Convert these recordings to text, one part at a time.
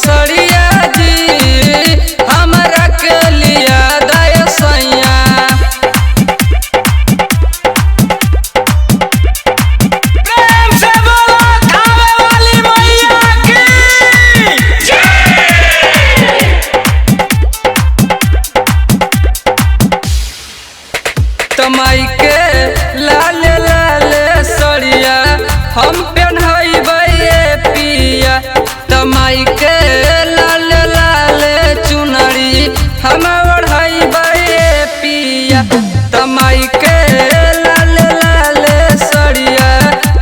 सड़िया जी हमरा के लिया दया सैया। प्रेम से बोलो खावे वाली मैया की तमाई के लाल लाल सड़िया हम पहनबै पिया। तमाई के लाल लाल चुनरी हम ओढ़बै पिया। तमाई के लाल लाल सड़िया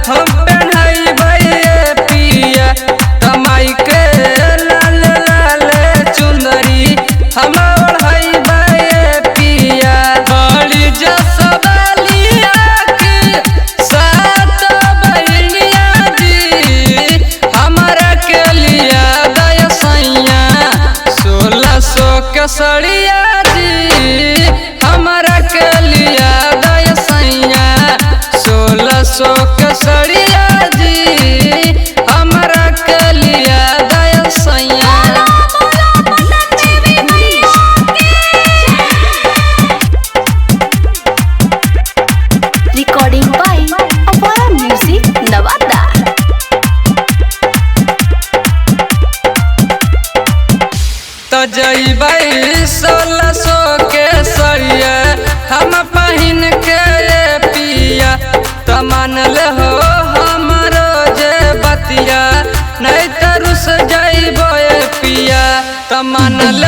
हम पहनबै पिया। तमाई के लाल लाल चुनरी हम ओढ़बै पिया। बड़ी जसवालिया की सात बहिनिया जी हमरा के लिया दया सैया। 1600 के सड़िया जी हमरा के लिया दया सैया। 1600 के सड़िया जी हमरा के लिया दया सैया। Recording by Apara Music, Navada. तो जइबै 1600 के सड़िया हम पहिन के पिया। त मानल हो हमरो जे बतिया नहीं त रुस जइबै पिया। त मानल